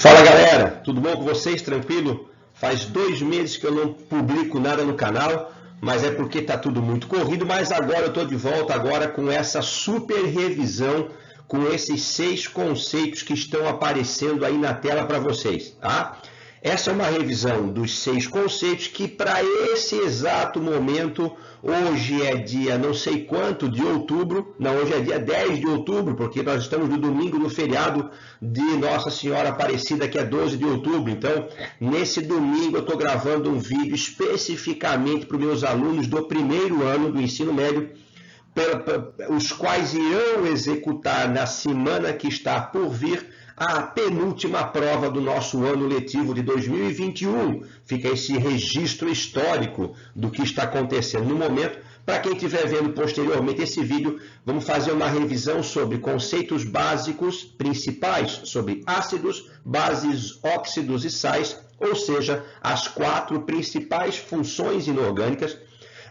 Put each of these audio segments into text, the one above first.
Fala galera, tudo bom com vocês? Tranquilo? Faz 2 meses que eu não publico nada no canal, mas é porque está tudo muito corrido, mas agora eu estou de volta agora com essa super revisão, com esses 6 conceitos que estão aparecendo aí na tela para vocês, tá? Essa é uma revisão dos 6 conceitos que para esse exato momento, hoje é dia não sei quanto de outubro, não, hoje é dia 10 de outubro, porque nós estamos no domingo do feriado de Nossa Senhora Aparecida, que é 12 de outubro. Então, nesse domingo eu estou gravando um vídeo especificamente para os meus alunos do primeiro ano do ensino médio, os quais irão executar na semana que está por vir a penúltima prova do nosso ano letivo de 2021. Fica esse registro histórico do que está acontecendo no momento. Para quem estiver vendo posteriormente esse vídeo, vamos fazer uma revisão sobre conceitos básicos principais sobre ácidos, bases, óxidos e sais, ou seja, as 4 principais funções inorgânicas.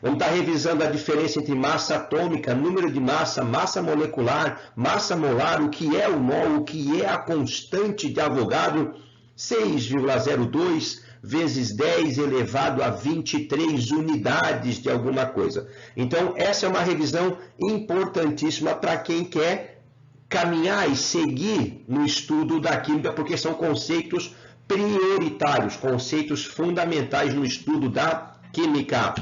Vamos estar revisando a diferença entre massa atômica, número de massa, massa molecular, massa molar, o que é o mol, o que é a constante de Avogadro, 6,02 vezes 10 elevado a 23 unidades de alguma coisa. Então, essa é uma revisão importantíssima para quem quer caminhar e seguir no estudo da química, porque são conceitos prioritários, conceitos fundamentais no estudo da química.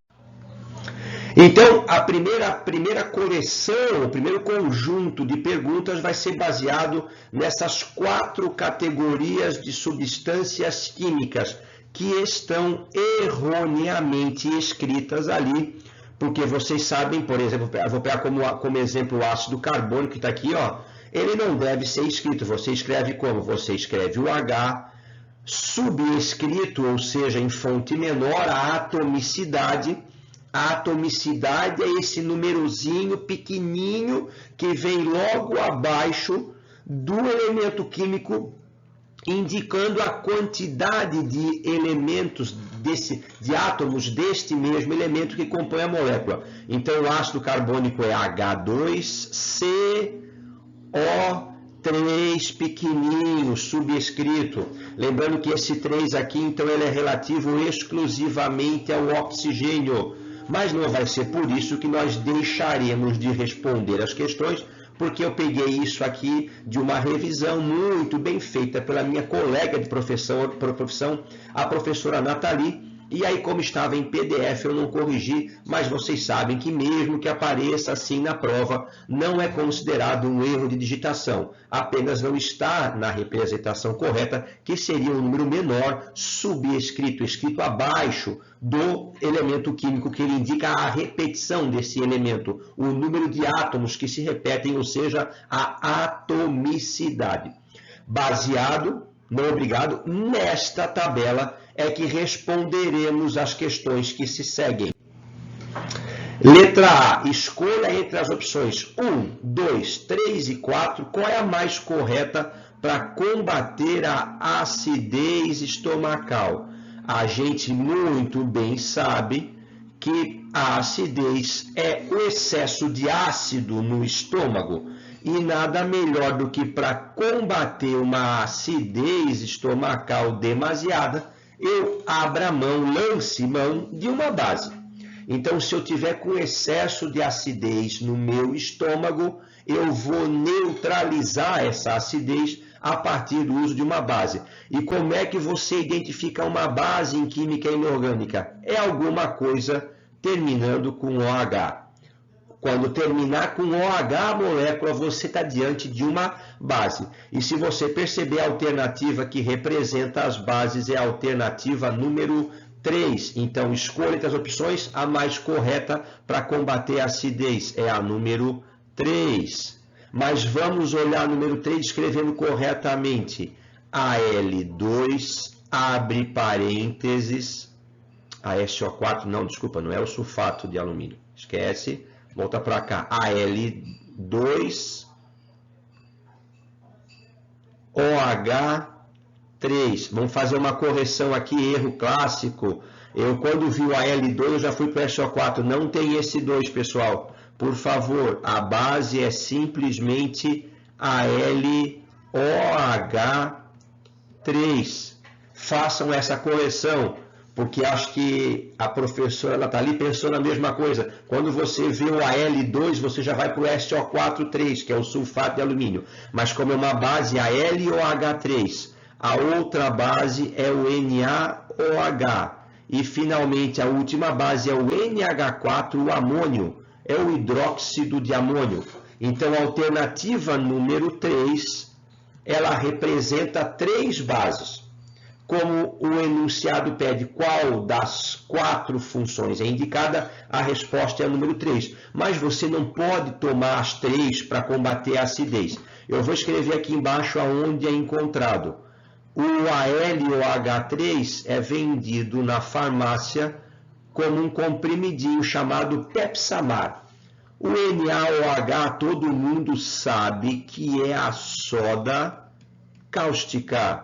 Então, a primeira coleção, o primeiro conjunto de perguntas vai ser baseado nessas 4 categorias de substâncias químicas que estão erroneamente escritas ali, porque vocês sabem, por exemplo, eu vou pegar como exemplo o ácido carbônico que está aqui, ó, ele não deve ser escrito, você escreve como? Você escreve o H, subescrito, ou seja, em fonte menor, a atomicidade. A atomicidade é esse númerozinho pequenininho que vem logo abaixo do elemento químico, indicando a quantidade de elementos, de átomos deste mesmo elemento que compõe a molécula. Então, o ácido carbônico é H2CO3 pequenininho, subescrito. Lembrando que esse 3 aqui, então, ele é relativo exclusivamente ao oxigênio. Mas não vai ser por isso que nós deixaremos de responder as questões, porque eu peguei isso aqui de uma revisão muito bem feita pela minha colega de profissão, a professora Nathalie, e aí como estava em PDF eu não corrigi, mas vocês sabem que mesmo que apareça assim na prova, não é considerado um erro de digitação, apenas não está na representação correta, que seria um número menor, subescrito, escrito abaixo do elemento químico, que ele indica a repetição desse elemento, o número de átomos que se repetem, ou seja, a atomicidade. Baseado, não obrigado, nesta tabela é que responderemos as questões que se seguem. Letra A, escolha entre as opções 1, 2, 3 e 4, qual é a mais correta para combater a acidez estomacal? A gente muito bem sabe que a acidez é o excesso de ácido no estômago e nada melhor do que para combater uma acidez estomacal demasiada, eu abra mão, lance mão de uma base. Então, se eu tiver com excesso de acidez no meu estômago, eu vou neutralizar essa acidez a partir do uso de uma base. E como é que você identifica uma base em química inorgânica? É alguma coisa terminando com OH. Quando terminar com OH a molécula, você está diante de uma base. E se você perceber, a alternativa que representa as bases é a alternativa número 3. Então, escolha entre as opções, a mais correta para combater a acidez é a número 3. Mas vamos olhar a número 3 escrevendo corretamente. Al2, abre parênteses, a SO4, não, desculpa, não é o sulfato de alumínio, esquece, volta para cá, Al2, OH3, vamos fazer uma correção aqui, erro clássico, eu quando vi o Al2 eu já fui para o SO4, não tem esse 2, pessoal, por favor, a base é simplesmente AlOH3, 3. Façam essa correção, porque acho que a professora Nathalie pensou na mesma coisa. Quando você vê o Al2, você já vai para o SO4,3, que é o sulfato de alumínio. Mas como é uma base AlOH3, a outra base é o NaOH. E finalmente a última base é o NH4, o amônio, é o hidróxido de amônio. Então a alternativa número 3, ela representa 3 bases. Como o enunciado pede qual das 4 funções é indicada, a resposta é a número 3. Mas você não pode tomar as 3 para combater a acidez. Eu vou escrever aqui embaixo aonde é encontrado. O AlOH3 é vendido na farmácia como um comprimidinho chamado Pepsamar. O NaOH todo mundo sabe que é a soda cáustica.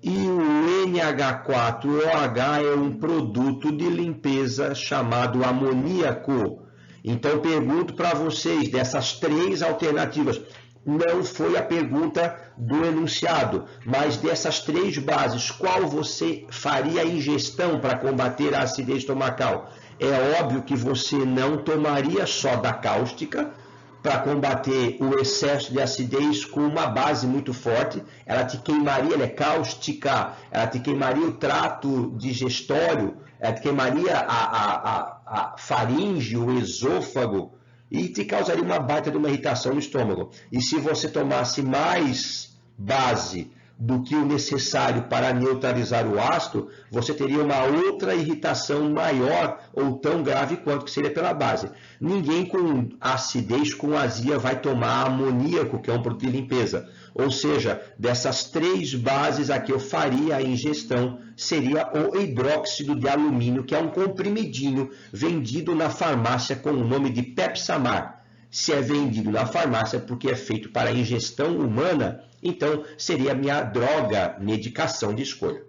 E o NH4OH é um produto de limpeza chamado amoníaco. Então pergunto para vocês, dessas 3 alternativas, não foi a pergunta do enunciado, mas dessas 3 bases, qual você faria a ingestão para combater a acidez estomacal? É óbvio que você não tomaria soda cáustica para combater o excesso de acidez com uma base muito forte. Ela te queimaria, ela é cáustica, ela te queimaria o trato digestório, ela te queimaria a faringe, o esôfago, e te causaria uma baita de uma irritação no estômago. E se você tomasse mais base do que o necessário para neutralizar o ácido, você teria uma outra irritação maior ou tão grave quanto que seria pela base. Ninguém com acidez, com azia, vai tomar amoníaco, que é um produto de limpeza. Ou seja, dessas 3 bases aqui eu faria a ingestão, seria o hidróxido de alumínio, que é um comprimidinho vendido na farmácia com o nome de Pepsamar. Se é vendido na farmácia porque é feito para a ingestão humana, então seria a minha droga, medicação de escolha.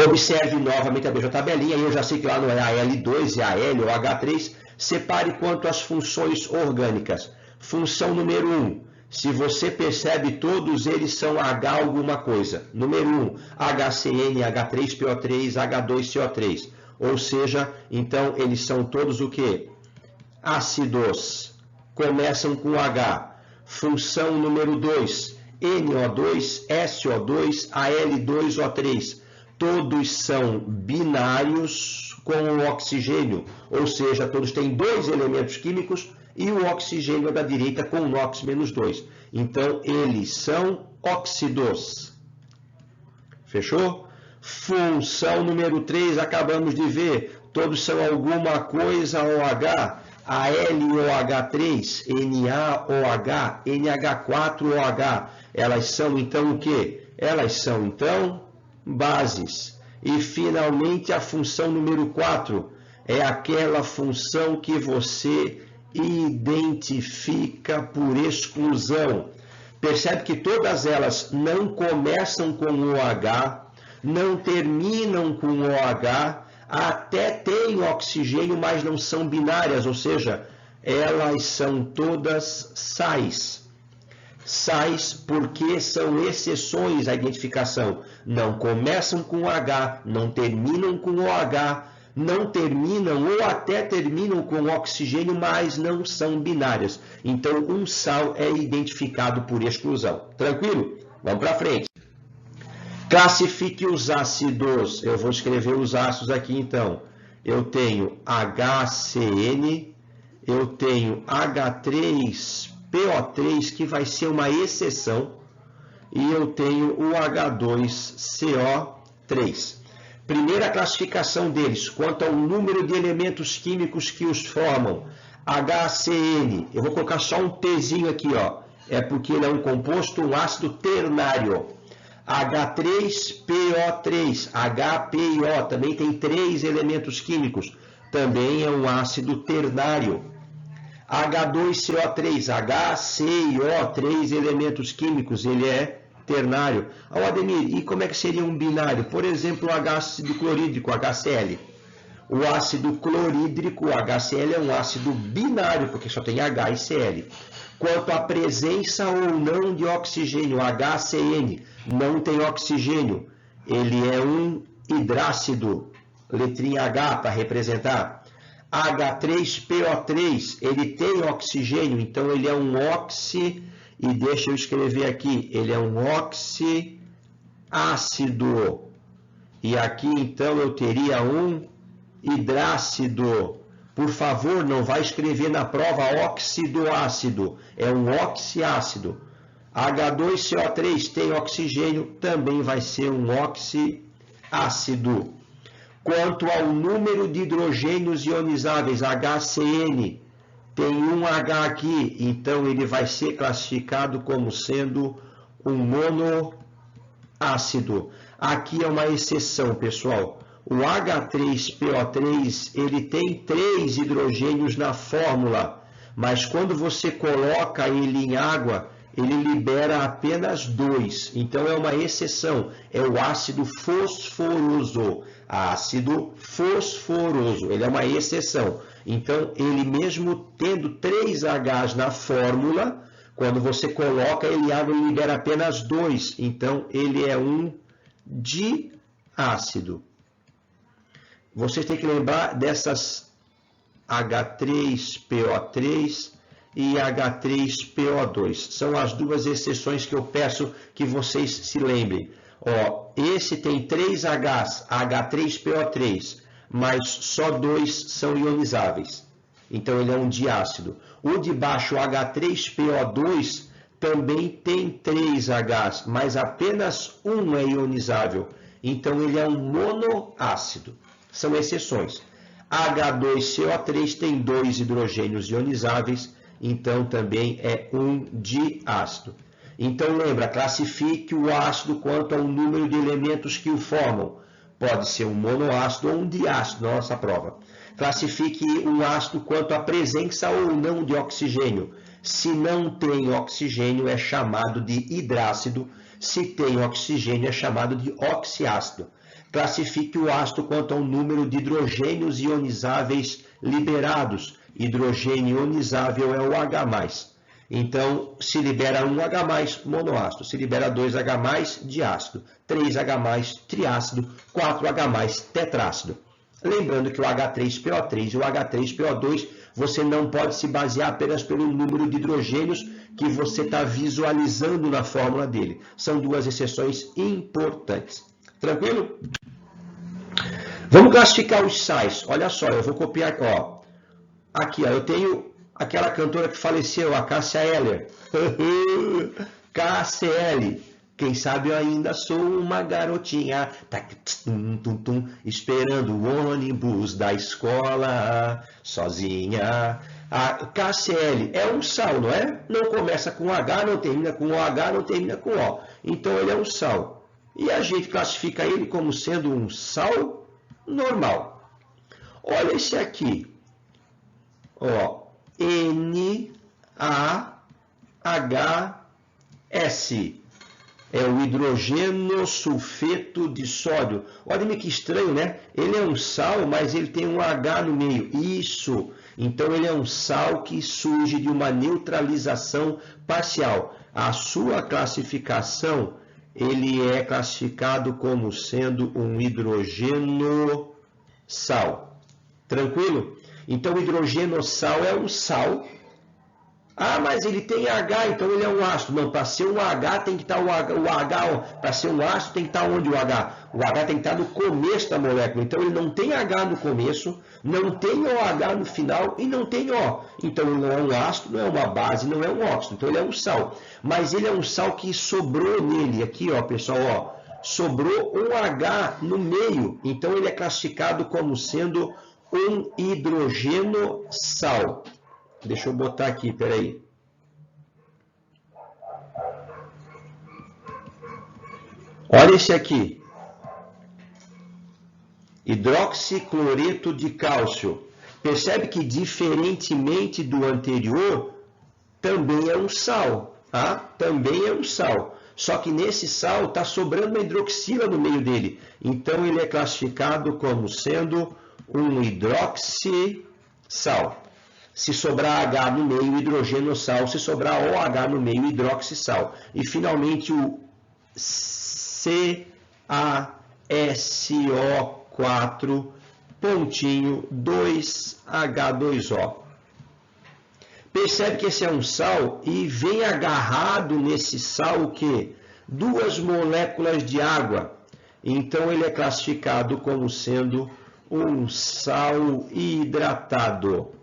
Observe novamente a mesma tabelinha, eu já sei que lá não é Al2, é AlOH3. Separe quanto às funções orgânicas. Função número 1, se você percebe, todos eles são H alguma coisa. Número 1, HCN, H3PO3, H2CO3. Ou seja, então eles são todos o quê? Ácidos. Começam com H. Função número 2, NO2, SO2, Al2O3. Todos são binários com o oxigênio, ou seja, todos têm 2 elementos químicos e o oxigênio da direita com NOx-2. Então, eles são óxidos. Fechou? Função número 3, acabamos de ver, todos são alguma coisa OH. AlOH3, NaOH, NH4OH, elas são então o quê? Elas são então bases. E finalmente a função número 4 é aquela função que você identifica por exclusão. Percebe que todas elas não começam com OH, não terminam com OH, até tem oxigênio, mas não são binárias, ou seja, elas são todas sais. Sais porque são exceções à identificação. Não começam com H, não terminam com OH, não terminam ou até terminam com oxigênio, mas não são binárias. Então, um sal é identificado por exclusão. Tranquilo? Vamos para frente. Classifique os ácidos. Eu vou escrever os ácidos aqui então. Eu tenho HCN, eu tenho H3PO3, que vai ser uma exceção, e eu tenho o H2CO3. Primeira classificação deles, quanto ao número de elementos químicos que os formam. HCN, eu vou colocar só um Tzinho aqui, ó. É porque ele é um composto, um ácido ternário. H3PO3, HPO, também tem 3 elementos químicos, também é um ácido ternário. H2CO3, HCIO, 3 elementos químicos, ele é ternário. Ademir, e como é que seria um binário? Por exemplo, o ácido clorídrico, HCl. O ácido clorídrico, o HCl, é um ácido binário, porque só tem H e Cl. Quanto à presença ou não de oxigênio, HCN, não tem oxigênio. Ele é um hidrácido, letrinha H para representar. H3PO3, ele tem oxigênio, então ele é um oxi, e deixa eu escrever aqui, ele é um oxiácido. E aqui então eu teria um hidrácido. Por favor, não vai escrever na prova óxido-ácido, é um oxiácido. H2CO3 tem oxigênio, também vai ser um oxiácido. Quanto ao número de hidrogênios ionizáveis, HCN, tem um H aqui, então ele vai ser classificado como sendo um monoácido. Aqui é uma exceção, pessoal. O H3PO3, ele tem 3 hidrogênios na fórmula, mas quando você coloca ele em água, ele libera apenas 2. Então é uma exceção, é o ácido fosforoso. Ácido fosforoso, ele é uma exceção. Então, ele mesmo tendo 3 Hs na fórmula, quando você coloca ele em água, ele libera apenas 2. Então, ele é um diácido. Vocês têm que lembrar dessas H3PO3 e H3PO2. São as duas exceções que eu peço que vocês se lembrem. Ó, esse tem 3 Hs, H3PO3, mas só 2 são ionizáveis. Então, ele é um diácido. O de baixo, H3PO2, também tem 3 Hs, mas apenas um é ionizável. Então, ele é um monoácido. São exceções. H2CO3 tem 2 hidrogênios ionizáveis, então também é um diácido. Então, lembra, classifique o ácido quanto ao número de elementos que o formam. Pode ser um monoácido ou um diácido na nossa prova. Classifique um ácido quanto à presença ou não de oxigênio. Se não tem oxigênio, é chamado de hidrácido. Se tem oxigênio, é chamado de oxiácido. Classifique o ácido quanto ao número de hidrogênios ionizáveis liberados. Hidrogênio ionizável é o H+. Então, se libera 1 H+, monoácido. Se libera 2 H+, diácido. 3 H+, triácido. 4 H+, tetrácido. Lembrando que o H3PO3 e o H3PO2, você não pode se basear apenas pelo número de hidrogênios que você está visualizando na fórmula dele. São duas exceções importantes. Tranquilo? Vamos classificar os sais. Olha só, eu vou copiar aqui. Ó. Aqui, ó, eu tenho aquela cantora que faleceu, a Cássia Eller. KCL. Quem sabe eu ainda sou uma garotinha, esperando o ônibus da escola, sozinha. A KCl é um sal, não é? Não começa com H, não termina com OH, não termina com O. Então ele é um sal. E a gente classifica ele como sendo um sal normal. Olha esse aqui. Ó, NaHS. É o hidrogeno sulfeto de sódio. Olha que estranho, né? Ele é um sal, mas ele tem um H no meio. Isso. Então, ele é um sal que surge de uma neutralização parcial. A sua classificação, ele é classificado como sendo um hidrogeno sal. Tranquilo? Então, o hidrogeno sal é um sal. Ah, mas ele tem H, então ele é um ácido. Não, para ser um H tem que estar o H, para ser um ácido tem que estar onde o H? O H tem que estar no começo da molécula. Então ele não tem H no começo, não tem OH no final e não tem O. Então ele não é um ácido, não é uma base, não é um óxido. Então ele é um sal. Mas ele é um sal que sobrou nele. Aqui, ó, pessoal, ó, sobrou um H no meio. Então ele é classificado como sendo um hidrogeno sal. Deixa eu botar aqui, peraí. Olha esse aqui. Hidroxicloreto de cálcio. Percebe que, diferentemente do anterior, também é um sal. Tá? Também é um sal. Só que nesse sal está sobrando uma hidroxila no meio dele. Então, ele é classificado como sendo um hidroxissal. Se sobrar H no meio, hidrogênio sal. Se sobrar OH no meio, hidroxissal. E finalmente o CaSO4 pontinho 2H2O. Percebe que esse é um sal e vem agarrado nesse sal o quê? 2 moléculas de água. Então ele é classificado como sendo um sal hidratado.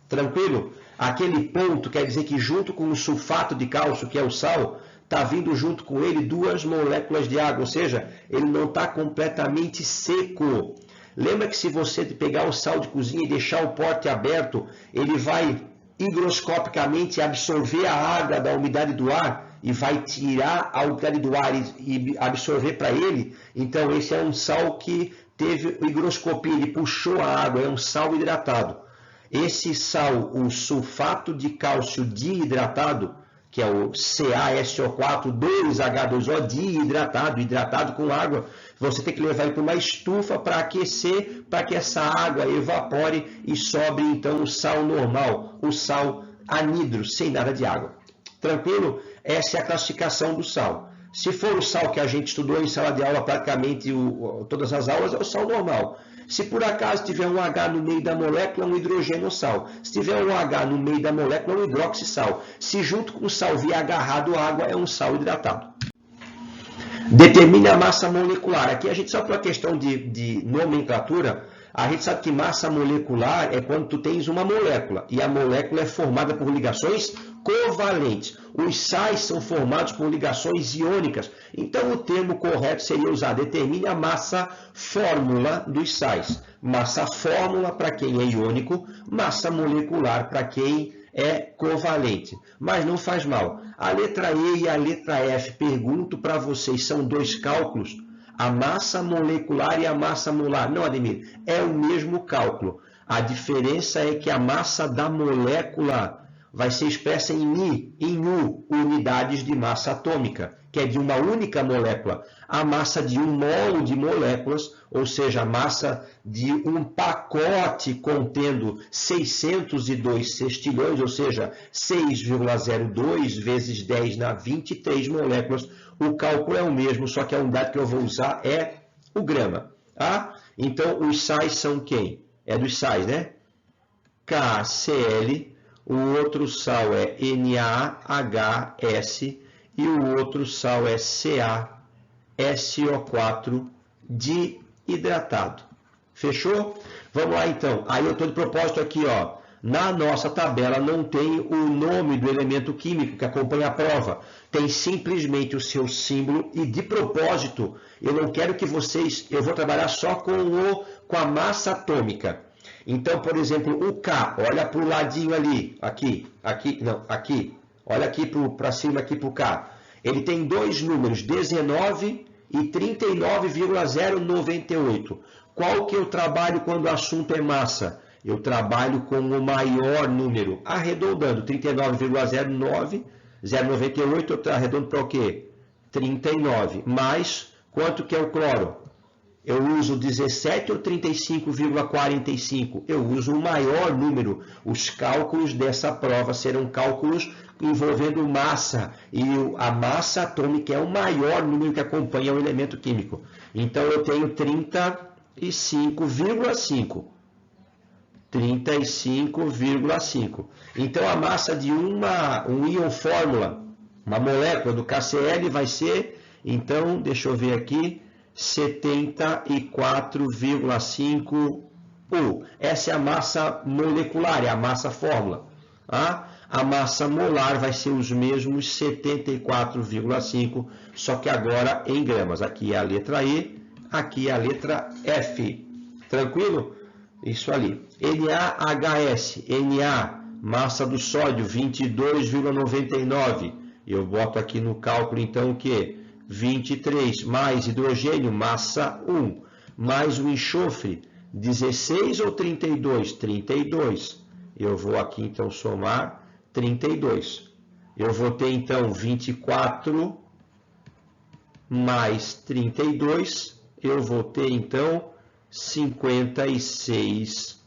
Tranquilo? Aquele ponto quer dizer que junto com o sulfato de cálcio, que é o sal, está vindo junto com ele 2 moléculas de água, ou seja, ele não está completamente seco. Lembra que se você pegar o sal de cozinha e deixar o pote aberto, ele vai higroscopicamente absorver a água da umidade do ar e vai tirar a umidade do ar e absorver para ele? Então esse é um sal que teve higroscopia, ele puxou a água, é um sal hidratado. Esse sal, o sulfato de cálcio dihidratado, que é o CaSO4 2H2O dihidratado, hidratado com água, você tem que levar ele para uma estufa para aquecer, para que essa água evapore e sobre então o sal normal, o sal anidro, sem nada de água. Tranquilo? Essa é a classificação do sal. Se for o sal que a gente estudou em sala de aula, praticamente todas as aulas, é o sal normal. Se por acaso tiver um H no meio da molécula, um hidrogênio sal. Se tiver um H no meio da molécula, um hidroxissal. Se junto com o sal vier agarrado à água, é um sal hidratado. Determine a massa molecular. Aqui a gente, só por uma questão de nomenclatura, a gente sabe que massa molecular é quando tu tens uma molécula, e a molécula é formada por ligações covalentes. Os sais são formados por ligações iônicas. Então o termo correto seria usar: determine a massa fórmula dos sais. Massa fórmula para quem é iônico, massa molecular para quem é covalente. Mas não faz mal. A letra E e a letra F, pergunto para vocês, são 2 cálculos? A massa molecular e a massa molar. Não, Ademir, é o mesmo cálculo. A diferença é que a massa da molécula vai ser expressa em U, unidades de massa atômica, que é de uma única molécula. A massa de 1 mol de moléculas, ou seja, a massa de um pacote contendo 602 sextilhões, ou seja, 6,02 vezes 10 na 23 moléculas. O cálculo é o mesmo, só que a unidade que eu vou usar é o grama. Tá? Então, os sais são quem? É dos sais, né? KCl, o outro sal é NaHS e o outro sal é CaSO4 dihidratado. Fechou? Vamos lá então. Aí eu estou de propósito aqui, ó. Na nossa tabela não tem o nome do elemento químico que acompanha a prova. Tem simplesmente o seu símbolo e, de propósito, eu não quero que vocês... Eu vou trabalhar só com a massa atômica. Então, por exemplo, o K, olha para o ladinho ali, aqui, olha aqui para cima, aqui para o K. Ele tem 2 números, 19 e 39,098. Qual que eu trabalho quando o assunto é massa? Eu trabalho com o maior número, arredondando, 39,098, eu arredondo para o quê? 39, mais quanto que é o cloro? Eu uso 17 ou 35,45? Eu uso o maior número. Os cálculos dessa prova serão cálculos envolvendo massa. E a massa atômica é o maior número que acompanha o elemento químico. Então, eu tenho 35,5. 35,5. Então, a massa de um íon fórmula, uma molécula do KCl vai ser, então, deixa eu ver aqui, 74,5 U. Essa é a massa molecular, é a massa fórmula. Tá? A massa molar vai ser os mesmos 74,5, só que agora em gramas. Aqui é a letra E, aqui é a letra F. Tranquilo? Isso ali. NaHS, Na, massa do sódio, 22,99. Eu boto aqui no cálculo, então, o quê? 23, mais hidrogênio, massa 1, mais o enxofre, 16 ou 32? 32. Eu vou aqui, então, somar 32. Eu vou ter, então, 24 mais 32. Eu vou ter, então, 56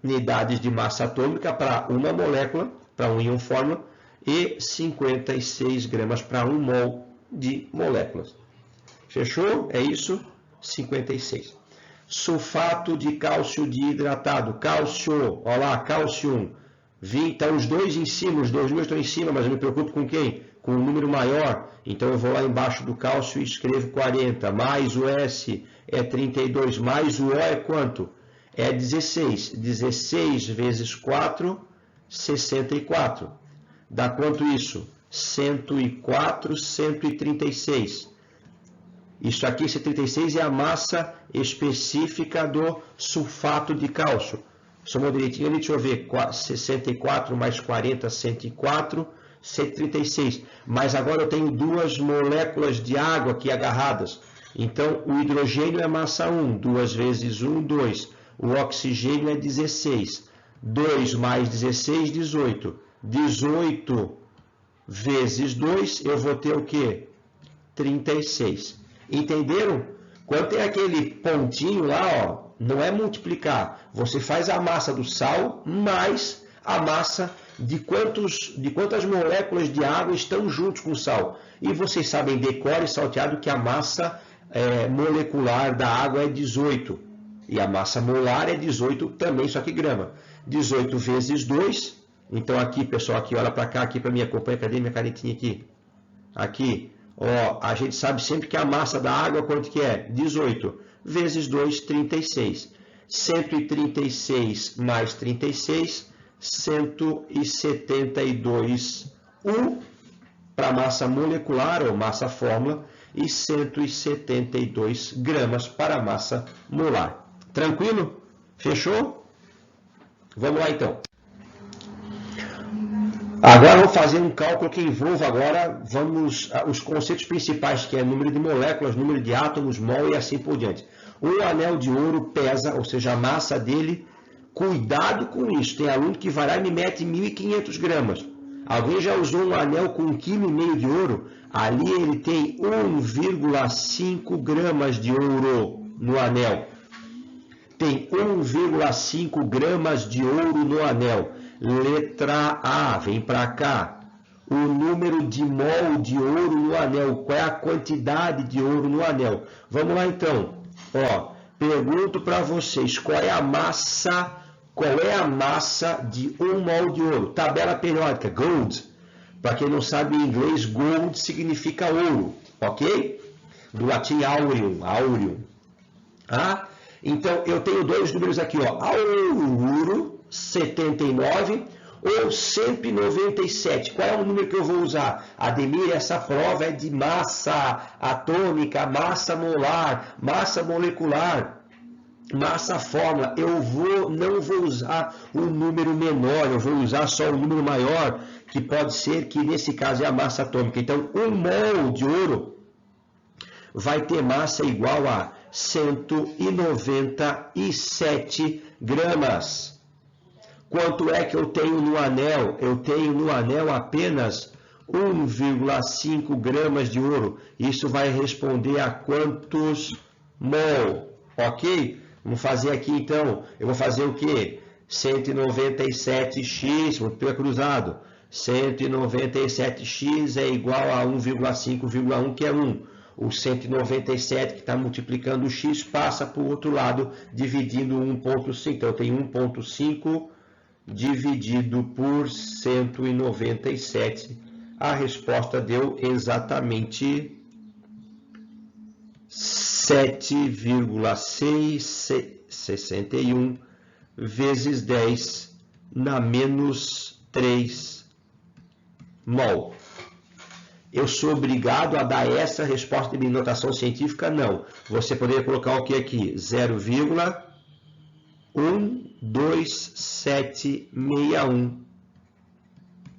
unidades de massa atômica para uma molécula, para um íon fórmula, e 56 gramas para 1 mol de moléculas. Fechou? É isso? 56. Sulfato de cálcio dihidratado. Cálcio, olha lá, cálcio 1. Estão os dois em cima, os dois números estão em cima, mas eu me preocupo com quem? Com um número maior. Então eu vou lá embaixo do cálcio e escrevo 40. Mais o S é 32, mais o O é quanto? É 16. 16 vezes 4, 64. Dá quanto isso? 104, 136. Isso aqui, esse 36, é a massa específica do sulfato de cálcio. Somou direitinho ali, deixa eu ver, 64 mais 40, 104, 136. Mas agora eu tenho duas moléculas de água aqui agarradas. Então, o hidrogênio é massa 1, 2 vezes 1, 2. O oxigênio é 16. 2 mais 16, 18. 18 vezes 2, eu vou ter o quê? 36. Entenderam? Quando tem aquele pontinho lá, ó, não é multiplicar. Você faz a massa do sal mais a massa de quantas moléculas de água estão juntos com o sal. E vocês sabem, decore salteado, que a massa molecular da água é 18. E a massa molar é 18 também, só que grama. 18 vezes 2. Então aqui, pessoal, aqui, olha para cá, aqui para mim, acompanha. Cadê minha canetinha aqui? Aqui. Ó, a gente sabe sempre que a massa da água, quanto que é? 18. Vezes 2, 36. 136 mais 36, 172 U para a massa molecular ou massa fórmula e 172 gramas para a massa molar. Tranquilo? Fechou? Vamos lá então. Agora vamos fazer um cálculo que envolva agora os conceitos principais, que é número de moléculas, número de átomos, mol e assim por diante. Um anel de ouro pesa, ou seja, a massa dele, cuidado com isso. Tem aluno que vai lá e me mete 1.500 gramas. Alguém já usou um anel com 1,5 kg de ouro? Ali ele tem 1,5 gramas de ouro no anel. Tem 1,5 gramas de ouro no anel. Letra A, vem para cá. O número de mol de ouro no anel. Qual é a quantidade de ouro no anel? Vamos lá então. Ó, pergunto para vocês, qual é a massa de 1 mol de ouro? Tabela periódica, gold. Para quem não sabe em inglês, gold significa ouro, ok? Do latim aureum. Ah, então eu tenho dois números aqui, ó, ouro 79 ou 197. Qual é o número que eu vou usar? Ademir, essa prova é de massa atômica, massa molar, massa molecular, massa fórmula. Eu não vou usar o número menor, eu vou usar só o número maior, que pode ser que nesse caso é a massa atômica. Então, 1 mol de ouro vai ter massa igual a 197 gramas. Quanto é que eu tenho no anel? Eu tenho no anel apenas 1,5 gramas de ouro. Isso vai responder a quantos mol? Ok? Vamos fazer aqui então. Eu vou fazer o quê? 197x, multiplica cruzado. 197x é igual a 1,5,1, que é 1. O 197 que está multiplicando o x passa para o outro lado, dividindo 1,5. Então eu tenho 1,5 dividido por 197. A resposta deu exatamente 7,661 vezes 10 na menos 3 mol. Eu sou obrigado a dar essa resposta de notação científica? Não. Você poderia colocar o que aqui? 0,12761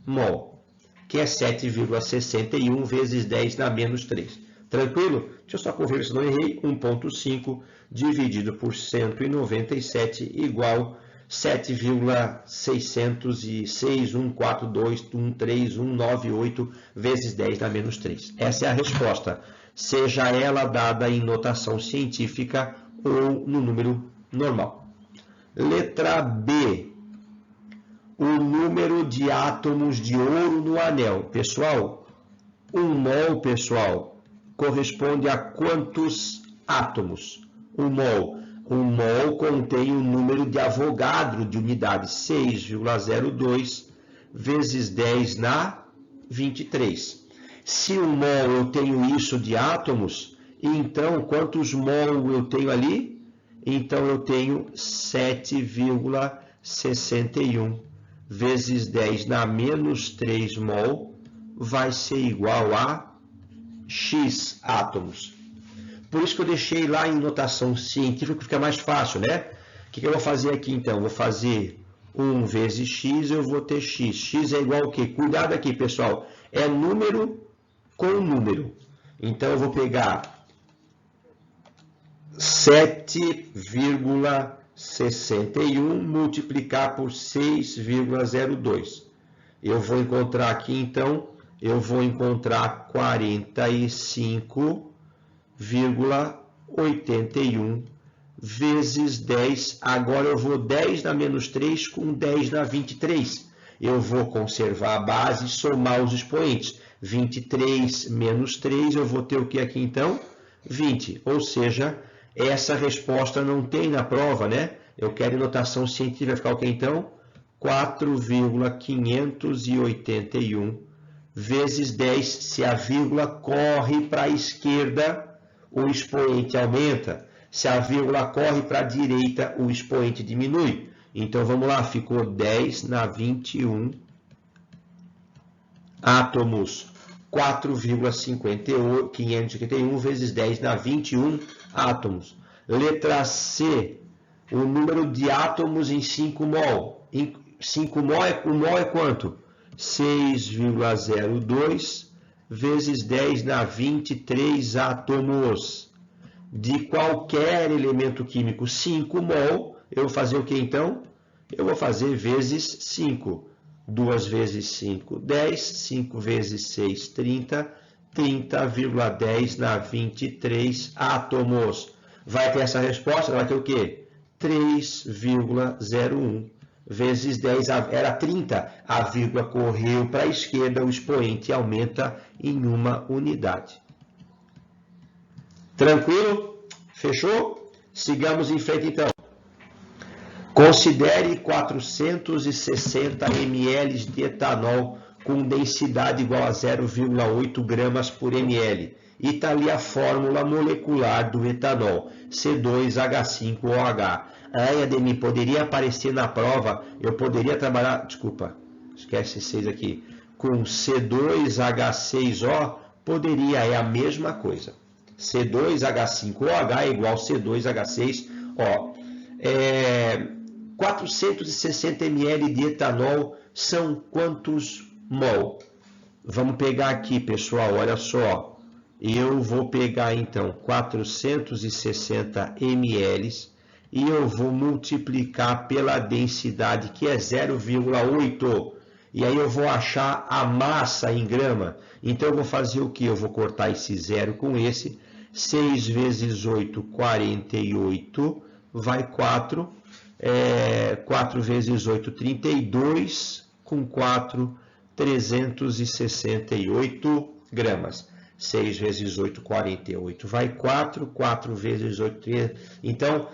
mol, que é 7,61 vezes 10 na menos 3. Tranquilo? Deixa eu só conferir se não errei. 1,5 dividido por 197 igual 7,606,142,13198 vezes 10 na menos 3. Essa é a resposta, seja ela dada em notação científica ou no número normal. Letra B, o número de átomos de ouro no anel. Pessoal, 1 mol, pessoal, corresponde a quantos átomos? 1 mol. 1 mol contém o número de Avogadro de unidade, 6,02 vezes 10 na 23. Se 1 mol eu tenho isso de átomos, então quantos mol eu tenho ali? Então eu tenho 7,61 vezes 10 na menos 3 mol vai ser igual a X átomos. Por isso que eu deixei lá em notação científica, que fica mais fácil, né? O que eu vou fazer aqui então? Vou fazer 1 vezes X, eu vou ter X. X é igual ao quê? Cuidado aqui, pessoal. É número com número. Então eu vou pegar 7,61 multiplicar por 6,02. Eu vou encontrar aqui, então, eu vou encontrar 45,81 vezes 10. Agora eu vou 10 na menos 3 com 10 na 23. Eu vou conservar a base e somar os expoentes. 23 menos 3, eu vou ter o que aqui, então? 20. Ou seja, essa resposta não tem na prova, né? Eu quero em notação científica, vai ficar o que então? 4,581 vezes 10. Se a vírgula corre para a esquerda, o expoente aumenta. Se a vírgula corre para a direita, o expoente diminui. Então, vamos lá, ficou 10 na 21 átomos. 4,581 vezes 10 na 21 átomos. Letra C, o número de átomos em 5 mol. 5 mol é quanto? 6,02 vezes 10 na 23 átomos. De qualquer elemento químico, 5 mol, eu vou fazer o que então? Eu vou fazer vezes 5. 2 vezes 5, 10. 5 vezes 6, 30. 30,10 na 23 átomos. Vai ter essa resposta? Vai ter o quê? 3,01 vezes 10. Era 30. A vírgula correu para a esquerda, o expoente aumenta em uma unidade. Tranquilo? Fechou? Sigamos em frente então. Considere 460 ml de etanol com densidade igual a 0,8 gramas por ml. E está ali a fórmula molecular do etanol, C2H5OH. Aí, Ademir, poderia aparecer na prova, eu poderia trabalhar, desculpa, esquece 6 aqui, com C2H6O, poderia, é a mesma coisa. C2H5OH é igual C2H6O. 460 ml de etanol são quantos mol? Vamos pegar aqui, pessoal, olha só. Eu vou pegar, então, 460 ml e eu vou multiplicar pela densidade, que é 0,8. E aí eu vou achar a massa em grama. Então, eu vou fazer o que? Eu vou cortar esse zero com esse. 6 vezes 8, 48, vai 4. 4 vezes 8, 32, com 4, 368 gramas. 6 vezes 8, 48, vai 4, 4 vezes 8, 3. Então,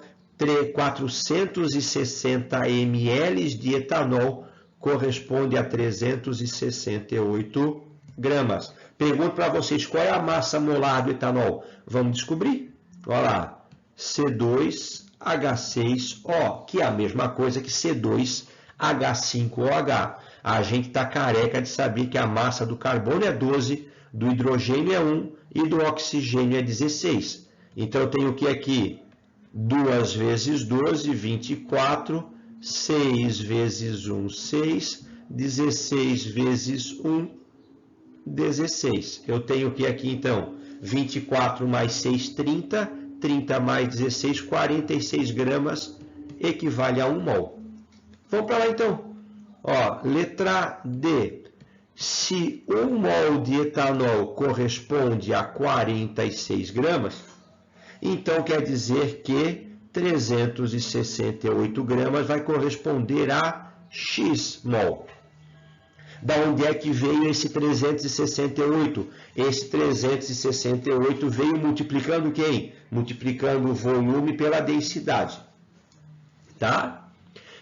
460 ml de etanol corresponde a 368 gramas. Pergunto para vocês, qual é a massa molar do etanol? Vamos descobrir. Olha lá, C2H6O, que é a mesma coisa que C2H5OH. A gente está careca de saber que a massa do carbono é 12, do hidrogênio é 1 e do oxigênio é 16. Então, eu tenho o que aqui? 2 vezes 12, 24. 6 vezes 1, 6. 16 vezes 1, 16. Eu tenho o que aqui, então? 24 mais 6, 30. 30 mais 16, 46 gramas, equivale a 1 mol. Vamos para lá, então. Ó, letra D. Se 1 mol de etanol corresponde a 46 gramas, Então, quer dizer que 368 gramas vai corresponder a X mol. Da onde é que veio esse 368? Esse 368 veio multiplicando quem? Multiplicando o volume pela densidade. Tá?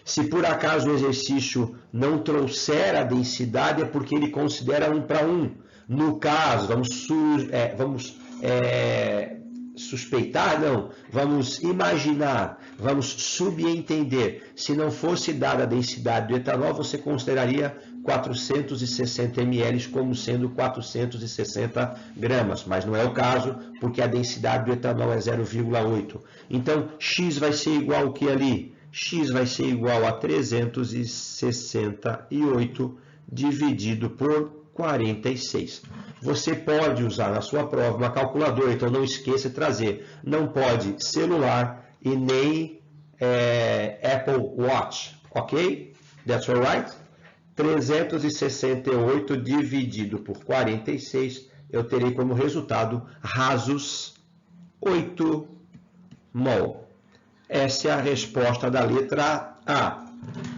Se por acaso o exercício não trouxer a densidade, é porque ele considera 1 para 1. No caso, vamos suspeitar, não, vamos imaginar, vamos subentender. Se não fosse dada a densidade do etanol, você consideraria 460 ml como sendo 460 gramas, mas não é o caso, porque a densidade do etanol é 0,8. Então, X vai ser igual ao que ali? X vai ser igual a 368 dividido por 46. Você pode usar na sua prova uma calculadora, então não esqueça de trazer. Não pode celular e nem Apple Watch, ok? That's all right? 368 dividido por 46, eu terei como resultado rasos 8 mol. Essa é a resposta da letra A.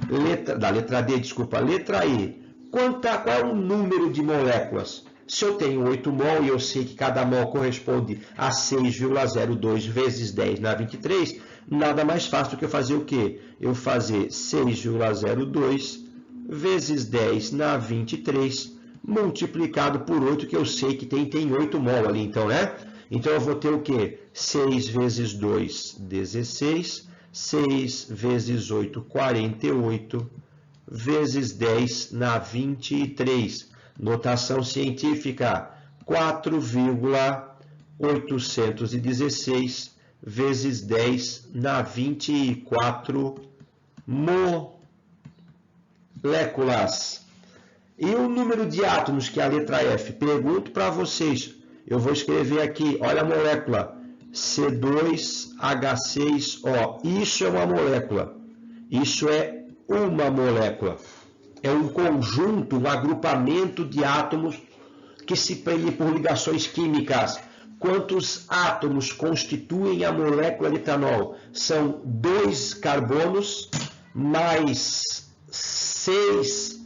Letra D, desculpa. Letra E. Qual é o número de moléculas? Se eu tenho 8 mol e eu sei que cada mol corresponde a 6,02 vezes 10 na 23, nada mais fácil do que eu fazer o quê? Eu fazer 6,02 vezes 10 na 23 multiplicado por 8, que eu sei que tem 8 mol ali, então, né? Então, eu vou ter o quê? 6 vezes 2, 16. 6 vezes 8, 48. Vezes 10 na 23. Notação científica, 4,816 vezes 10 na 24 moléculas. E o número de átomos, que é a letra F? Pergunto para vocês. Eu vou escrever aqui, olha a molécula, C2H6O. Isso é uma molécula. Isso é uma molécula. É um conjunto, um agrupamento de átomos que se prende por ligações químicas. Quantos átomos constituem a molécula de etanol? São 2 carbonos mais 6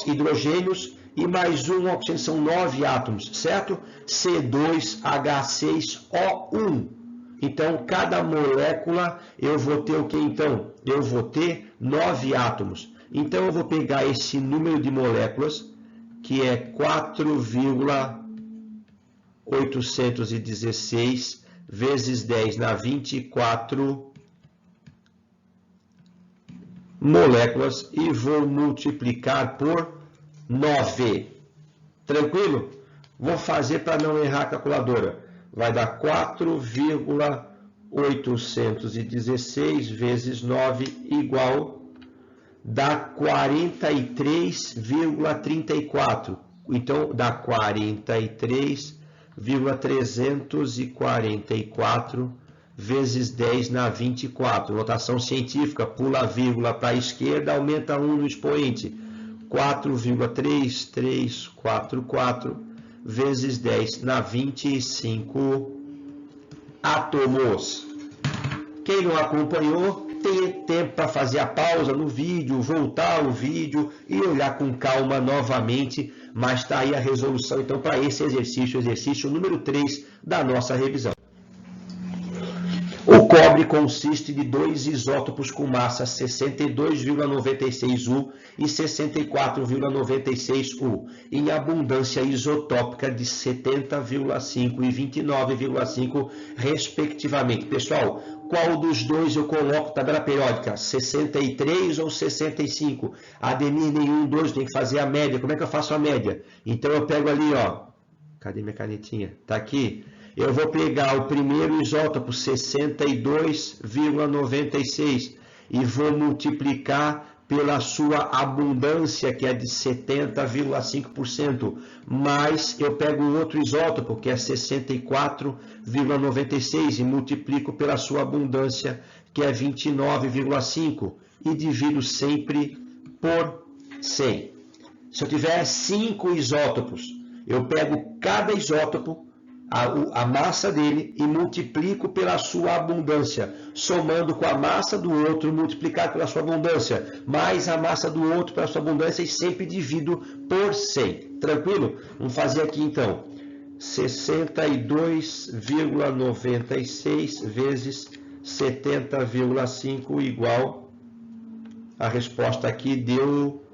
hidrogênios e mais um oxigênio, são 9 átomos, certo? C2H6O1. Então, cada molécula, eu vou ter o que então? Eu vou ter 9 átomos. Então, eu vou pegar esse número de moléculas, que é 4,816 vezes 10 na 24 moléculas, e vou multiplicar por 9. Tranquilo? Vou fazer para não errar a calculadora. Vai dar 4,816 vezes 9 igual, dá 43,34. Então, dá 43,344 vezes 10 na 24. Notação científica, pula a vírgula para a esquerda, aumenta 1 no expoente. 4,3344 vezes 10 na 25 átomos. Quem não acompanhou, tem tempo para fazer a pausa no vídeo, voltar ao vídeo e olhar com calma novamente, mas está aí a resolução então para esse exercício, exercício número 3 da nossa revisão. O cobre consiste de 2 isótopos com massa 62,96U e 64,96U, em abundância isotópica de 70,5 e 29,5, respectivamente. Pessoal, qual dos dois eu coloco tabela periódica? 63 ou 65? Ademir, nenhum dos, tem que fazer a média. Como é que eu faço a média? Então, eu pego ali, ó. Cadê minha canetinha? Tá aqui. Eu vou pegar o primeiro isótopo, 62,96, e vou multiplicar pela sua abundância, que é de 70,5%, mais eu pego o outro isótopo, que é 64,96, e multiplico pela sua abundância, que é 29,5%, e divido sempre por 100. Se eu tiver 5 isótopos, eu pego cada isótopo, a massa dele e multiplico pela sua abundância, somando com a massa do outro multiplicado pela sua abundância, mais a massa do outro pela sua abundância e sempre divido por 100. Tranquilo? Vamos fazer aqui então. 62,96 vezes 70,5 igual, a resposta aqui deu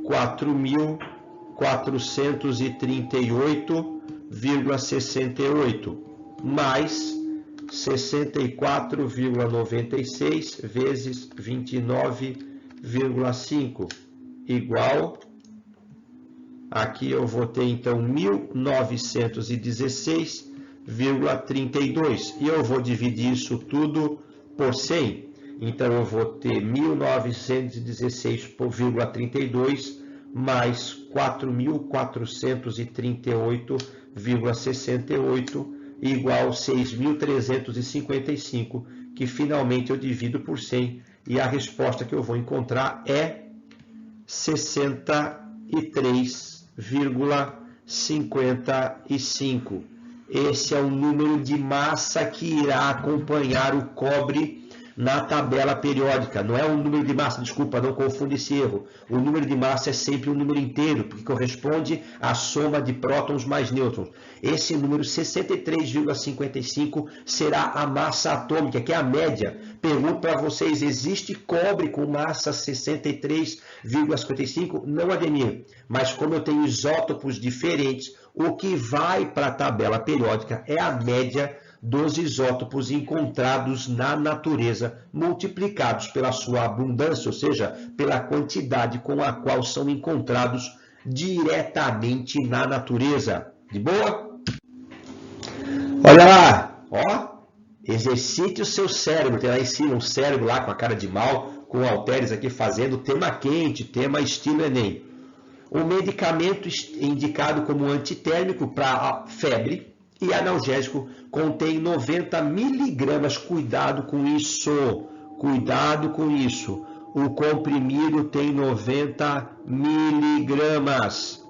4.438,68 mais 64,96 vezes 29,5 igual, aqui eu vou ter então 1916,32 e eu vou dividir isso tudo por 100, então eu vou ter 1916,32 mais 4.438,68 igual 6.355, que finalmente eu divido por 100 e a resposta que eu vou encontrar é 63,55. Esse é o número de massa que irá acompanhar o cobre na tabela periódica. Não é um número de massa, desculpa, não confunde esse erro. O número de massa é sempre um número inteiro, porque corresponde à soma de prótons mais nêutrons. Esse número 63,55 será a massa atômica, que é a média. Pergunto para vocês, existe cobre com massa 63,55? Não, Ademir, mas como eu tenho isótopos diferentes, o que vai para a tabela periódica é a média dos isótopos encontrados na natureza, multiplicados pela sua abundância, ou seja, pela quantidade com a qual são encontrados diretamente na natureza. De boa? Olha lá, ó, exercite o seu cérebro, tem lá em cima um cérebro lá com a cara de mal, com halteres aqui fazendo tema quente, tema estilo Enem. Um medicamento indicado como antitérmico para febre e analgésico contém 90 miligramas. Cuidado com isso. Cuidado com isso. O comprimido tem 90 miligramas.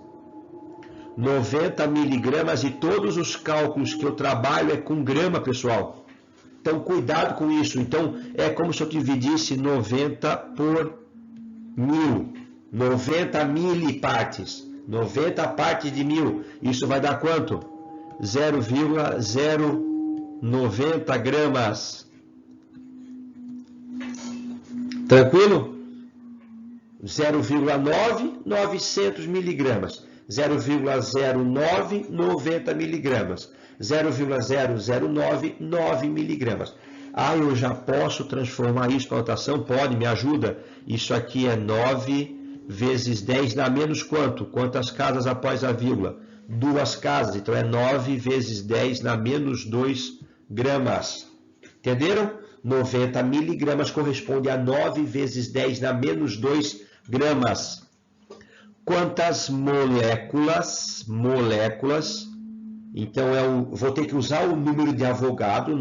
90 miligramas e todos os cálculos que eu trabalho é com grama, pessoal. Então, cuidado com isso. Então, é como se eu dividisse 90 por 1000. 90 milipartes. 90 partes de 1000. Isso vai dar quanto? 0,090 gramas. Tranquilo? 0,900 miligramas. 0,09 90 miligramas. 0,009 9 miligramas. Ah, eu já posso transformar isso para notação? Pode, me ajuda. Isso aqui é 9 vezes 10 dá menos quanto? Quantas casas após a vírgula? 2 casas, então é 9 vezes 10 dá menos 2 gramas. Entenderam? 90 miligramas corresponde a 9 vezes 10 dá menos 2 gramas. Quantas moléculas? Então, vou ter que usar o número de Avogadro,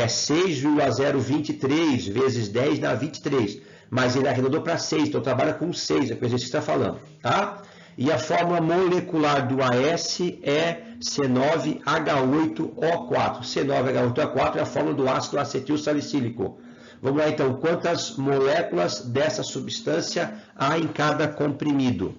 6,023 vezes 10 dá 23. Mas ele arredondou para 6, então trabalha com 6, é o que o exercício está falando. Tá? E a fórmula molecular do AS é C9H8O4. C9H8O4 é a fórmula do ácido acetil salicílico. Vamos lá então, quantas moléculas dessa substância há em cada comprimido?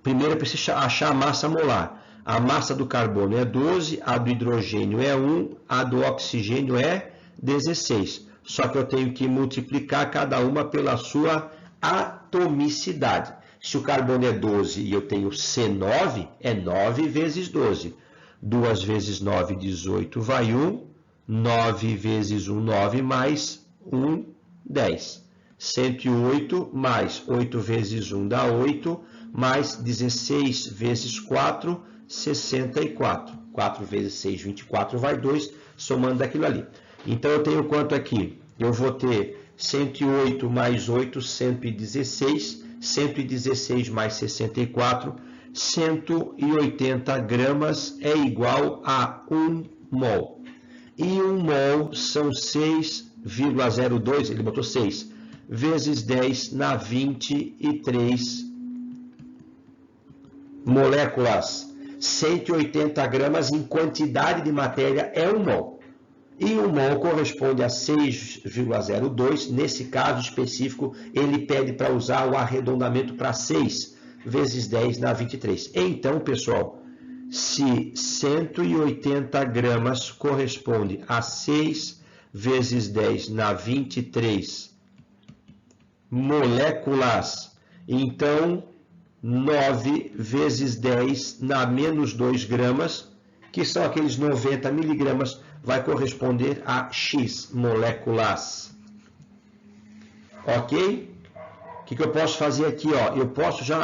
Primeiro eu preciso achar a massa molar. A massa do carbono é 12, a do hidrogênio é 1, a do oxigênio é 16. Só que eu tenho que multiplicar cada uma pela sua atomicidade. Se o carbono é 12 e eu tenho C9, é 9 vezes 12. 2 vezes 9, 18, vai 1. 9 vezes 1, 9, mais 1, 10. 108 mais 8 vezes 1 dá 8, mais 16 vezes 4, 64. 4 vezes 6, 24, vai 2, somando daquilo ali. Então, eu tenho quanto aqui? Eu vou ter 108 mais 8, 116. 116 mais 64, 180 gramas é igual a 1 mol. E 1 mol são 6,02, ele botou 6, vezes 10 na 23 moléculas. 180 gramas em quantidade de matéria é 1 mol. E 1 mol corresponde a 6,02. Nesse caso específico, ele pede para usar o arredondamento para 6 vezes 10 na 23. Então, pessoal, se 180 gramas corresponde a 6 vezes 10 na 23 moléculas, então 9 vezes 10 na menos 2 gramas, que são aqueles 90 miligramas, vai corresponder a X moléculas. Ok? O que eu posso fazer aqui? Ó?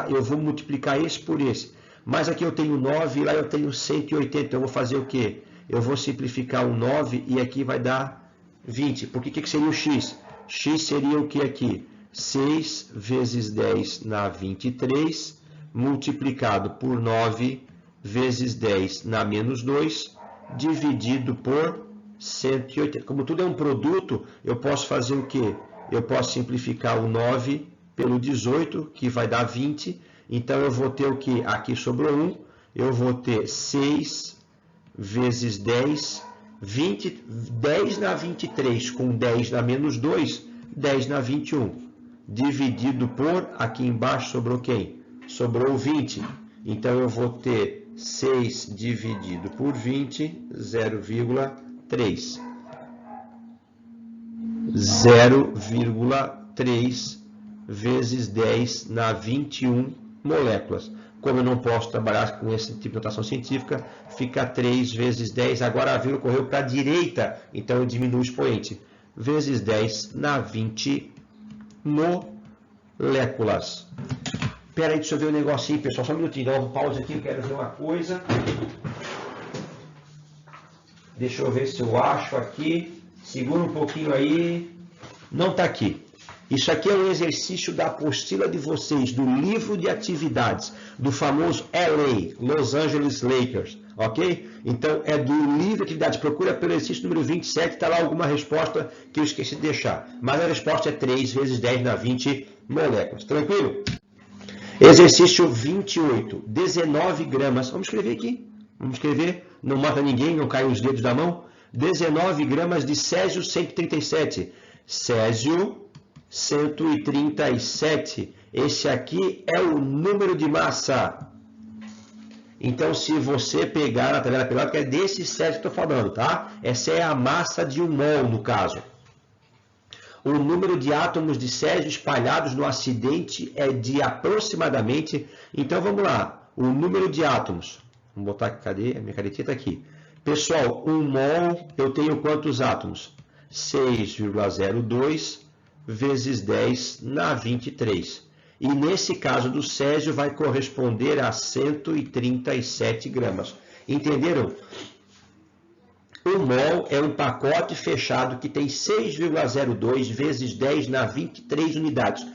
Eu vou multiplicar esse por esse. Mas aqui eu tenho 9 e lá eu tenho 180. Então eu vou fazer o quê? Eu vou simplificar o 9 e aqui vai dar 20. Por que seria o X? X seria o que aqui? 6 vezes 10 na 23, multiplicado por 9 vezes 10 na menos 2, dividido por 180. Como tudo é um produto, eu posso fazer o quê? Eu posso simplificar o 9 pelo 18, que vai dar 20. Então, eu vou ter o que? Aqui sobrou 1. Eu vou ter 6 vezes 10, 20, 10 na 23 com 10 na menos 2, 10 na 21. Dividido por, aqui embaixo sobrou quem? Sobrou 20. Então, eu vou ter 6 dividido por 20, 0,3. 0,3 vezes 10 na 21 moléculas. Como eu não posso trabalhar com esse tipo de notação científica, fica 3 vezes 10. Agora a vírgula correu para a direita, então eu diminuo o expoente. Vezes 10 na 20 moléculas. Espera aí, deixa eu ver um negocinho, pessoal. Só um minutinho, dá uma pausa aqui, eu quero ver uma coisa. Deixa eu ver se eu acho aqui. Segura um pouquinho aí. Não está aqui. Isso aqui é um exercício da apostila de vocês, do livro de atividades, do famoso LA, Los Angeles Lakers, ok? Então, é do livro de atividades. Procura pelo exercício número 27, está lá alguma resposta que eu esqueci de deixar. Mas a resposta é 3 vezes 10 na 20 moléculas. Tranquilo? Exercício 28, 19 gramas. Vamos escrever aqui. Vamos escrever. Não mata ninguém, não cai os dedos da mão. 19 gramas de Césio 137. Césio 137. Esse aqui é o número de massa. Então, se você pegar na tabela periódica, é desse Césio que eu estou falando, tá? Essa é a massa de 1 mol, no caso. O número de átomos de Césio espalhados no acidente é de aproximadamente... Então, vamos lá. O número de átomos. Vamos botar aqui, cadê? A minha canetinha está aqui. Pessoal, 1 mol, eu tenho quantos átomos? 6,02 vezes 10 na 23. E nesse caso do Césio vai corresponder a 137 gramas. Entenderam? 1 mol é um pacote fechado que tem 6,02 vezes 10 na 23 unidades.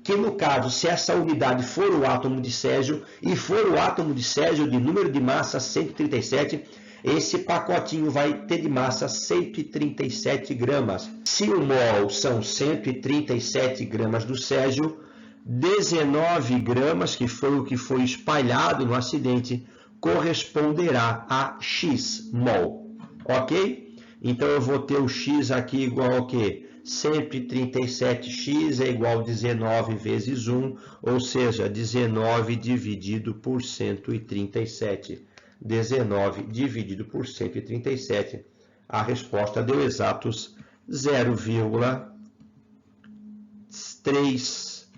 Que no caso, se essa unidade for o átomo de Césio e for o átomo de Césio de número de massa 137, esse pacotinho vai ter de massa 137 gramas. Se 1 mol são 137 gramas do Césio, 19 gramas, que foi o que foi espalhado no acidente, corresponderá a X mol. Ok? Então eu vou ter o X aqui igual ao quê? 137x é igual a 19 vezes 1, ou seja, 19 dividido por 137. 19 dividido por 137, a resposta deu exatos 0,386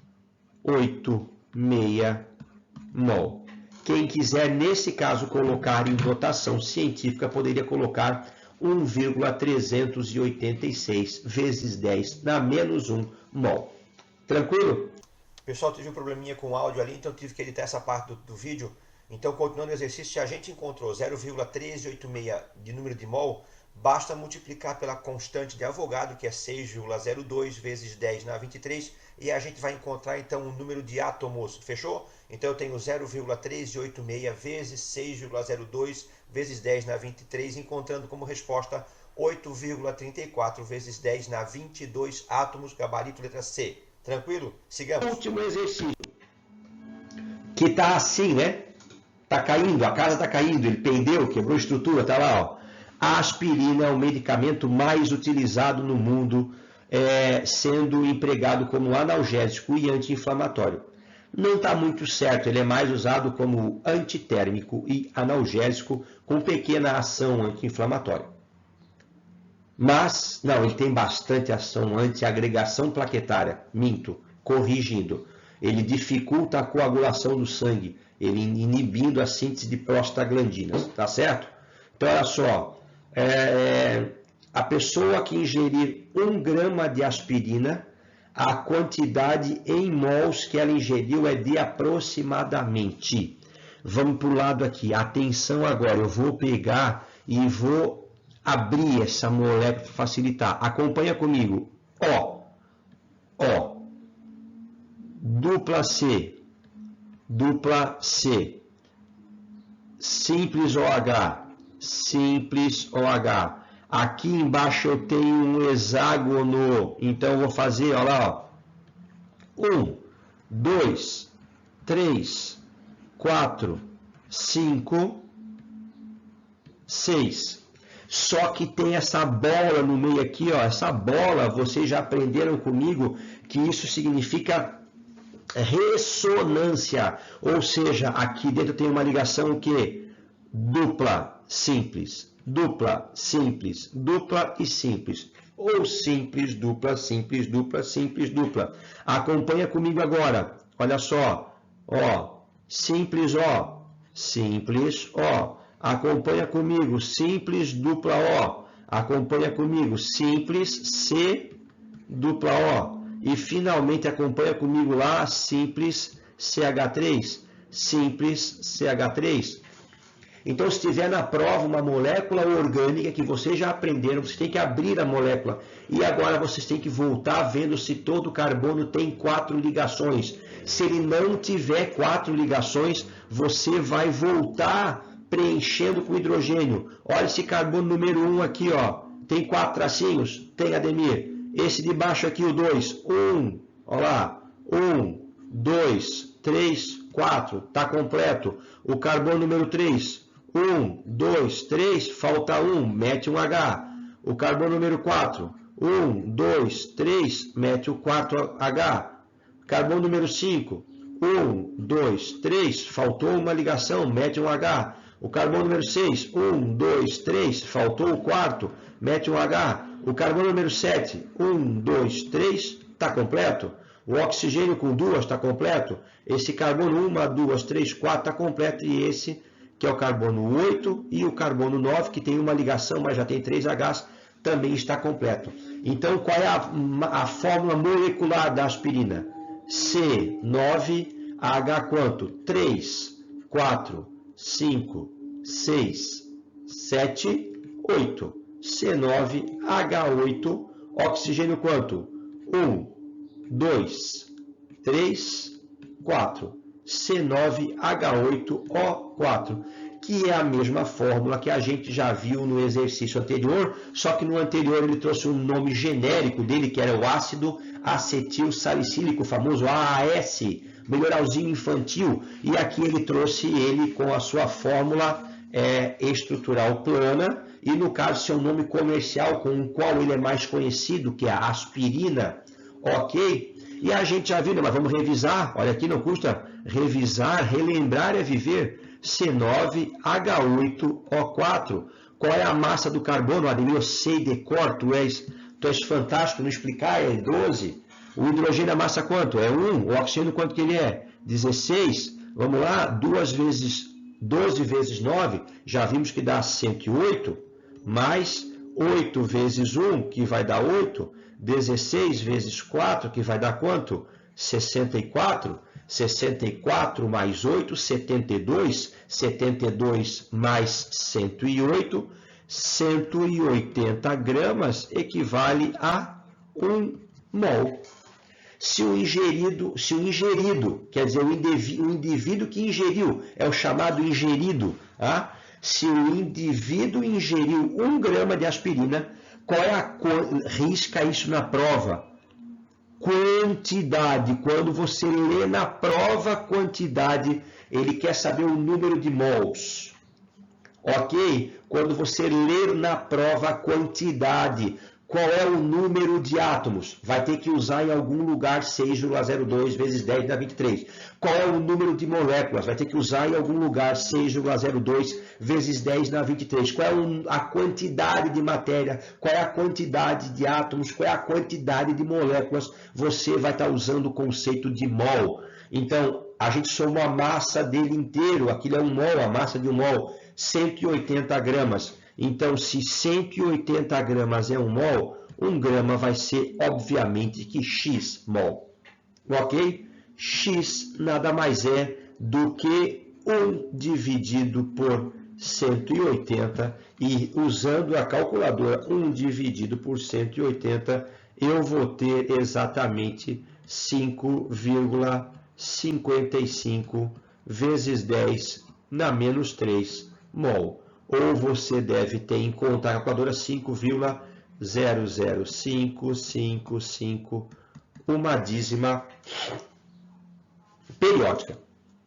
mol. Quem quiser, nesse caso, colocar em notação científica, poderia colocar 1,386 vezes 10 na menos 1 mol. Tranquilo? Pessoal, tive um probleminha com o áudio ali, então tive que editar essa parte do vídeo. Então, continuando o exercício, se a gente encontrou 0,386 de número de mol, basta multiplicar pela constante de Avogadro, que é 6,02 vezes 10 na 23, e a gente vai encontrar então o número de átomos, fechou? Então eu tenho 0,386 vezes 6,02 vezes 10 na 23, encontrando como resposta 8,34 vezes 10 na 22 átomos, gabarito letra C. Tranquilo? Sigamos. Último exercício, que está assim, né? Está caindo, a casa está caindo, ele pendeu, quebrou estrutura, está lá, ó. A aspirina é o medicamento mais utilizado no mundo, sendo empregado como analgésico e anti-inflamatório. Não está muito certo, ele é mais usado como antitérmico e analgésico com pequena ação anti-inflamatória. Mas, não, ele tem bastante ação anti-agregação plaquetária, minto, corrigindo. Ele dificulta a coagulação do sangue, ele inibindo a síntese de prostaglandinas, tá certo? Então, olha só, a pessoa que ingerir 1 grama de aspirina, a quantidade em mols que ela ingeriu é de aproximadamente. Vamos para o lado aqui, atenção agora, eu vou pegar e vou abrir essa molécula para facilitar. Acompanha comigo, O, dupla C, simples OH, simples OH. Aqui embaixo eu tenho um hexágono, então eu vou fazer, olha lá, ó. 1, 2, 3, 4, 5, 6. Só que tem essa bola no meio aqui, ó. Essa bola, vocês já aprenderam comigo que isso significa ressonância. Ou seja, aqui dentro tem uma ligação o quê? Dupla, simples. Dupla, simples, dupla e simples. Ou simples, dupla, simples, dupla, simples, dupla. Acompanha comigo agora. Olha só. Ó, simples, ó. Simples, ó. Acompanha comigo. Simples, dupla, ó. Acompanha comigo. Simples, C, dupla, ó. E finalmente acompanha comigo lá. Simples, CH3. Simples, CH3. Então, se tiver na prova uma molécula orgânica que vocês já aprenderam, vocês têm que abrir a molécula. E agora vocês têm que voltar vendo se todo carbono tem 4 ligações. Se ele não tiver 4 ligações, você vai voltar preenchendo com hidrogênio. Olha esse carbono número 1 aqui, ó. Tem 4 tracinhos? Tem, Ademir. Esse de baixo aqui, o 2. 1, olha lá. 1, 2, 3, 4. Está completo. O carbono número 3. 1, 2, 3, falta 1, mete um H. O carbono número 4, 1, 2, 3, mete o 4H. Carbono número 5, 1, 2, 3, faltou uma ligação, mete um H. O carbono número 6, 1, 2, 3, faltou o quarto, mete um H. O carbono número 7, 1, 2, 3, está completo. O oxigênio com 2 está completo. Esse carbono 1, 2, 3, 4 está completo. E esse que é o carbono 8 e o carbono 9, que tem uma ligação, mas já tem 3 Hs, também está completo. Então, qual é a fórmula molecular da aspirina? C9H quanto? 3, 4, 5, 6, 7, 8. C9H8, oxigênio quanto? 1, 2, 3, 4. C9H8O4, que é a mesma fórmula que a gente já viu no exercício anterior, só que no anterior ele trouxe um nome genérico dele, que era o ácido acetil salicílico, o famoso AAS, melhoralzinho infantil, e aqui ele trouxe ele com a sua fórmula estrutural plana, e no caso seu nome comercial com o qual ele é mais conhecido, que é a aspirina, ok? E a gente já viu, mas vamos revisar, olha aqui, não custa revisar, relembrar é viver. C9H8O4. Qual é a massa do carbono? Ademir, eu sei de cor, tu és fantástico no explicar, é 12. O hidrogênio, a massa quanto? É 1. O oxigênio, quanto que ele é? 16. Vamos lá, 12 vezes 9, já vimos que dá 108, mais 8 vezes 1, que vai dar 8, 16 vezes 4, que vai dar quanto? 64. 64 mais 8, 72. 72 mais 108, 180 gramas equivale a 1 mol. Se o ingerido, quer dizer, o indivíduo que ingeriu, é o chamado ingerido, tá? Se o indivíduo ingeriu 1 grama de aspirina, qual é a cor? Risca isso na prova. quantidade. Quando você lê na prova quantidade, ele quer saber o número de mols. Ok? Quando você ler na prova quantidade, qual é o número de átomos? Vai ter que usar em algum lugar 6,02 vezes 10 na 23. Qual é o número de moléculas? Vai ter que usar em algum lugar 6,02 vezes 10 na 23. Qual é a quantidade de matéria? Qual é a quantidade de átomos? Qual é a quantidade de moléculas? Você vai estar usando o conceito de mol. Então, a gente soma a massa dele inteiro. Aquilo é um mol, a massa de um mol, 180 gramas. Então, se 180 gramas é um mol, 1 grama vai ser, obviamente, que X mol. Ok? X nada mais é do que 1 dividido por 180. E usando a calculadora 1 dividido por 180, eu vou ter exatamente 5,55 vezes 10 na menos 3 mol. Ou você deve ter em conta a calculadora 5,00555, uma dízima periódica.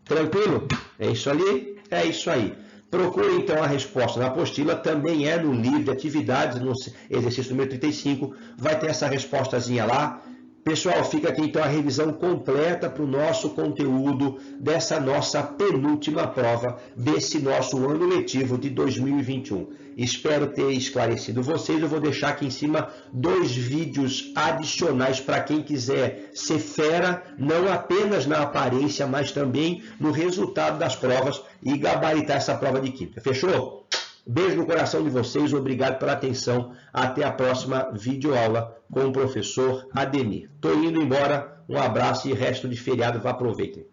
Tranquilo? É isso ali? É isso aí. Procure então a resposta na apostila, também é no livro de atividades, no exercício número 35, vai ter essa respostazinha lá. Pessoal, fica aqui então a revisão completa para o nosso conteúdo dessa nossa penúltima prova desse nosso ano letivo de 2021. Espero ter esclarecido vocês. Eu vou deixar aqui em cima 2 vídeos adicionais para quem quiser ser fera, não apenas na aparência, mas também no resultado das provas e gabaritar essa prova de química. Fechou? Beijo no coração de vocês, obrigado pela atenção. Até a próxima videoaula com o professor Ademir. Estou indo embora, um abraço e resto de feriado, aproveitem.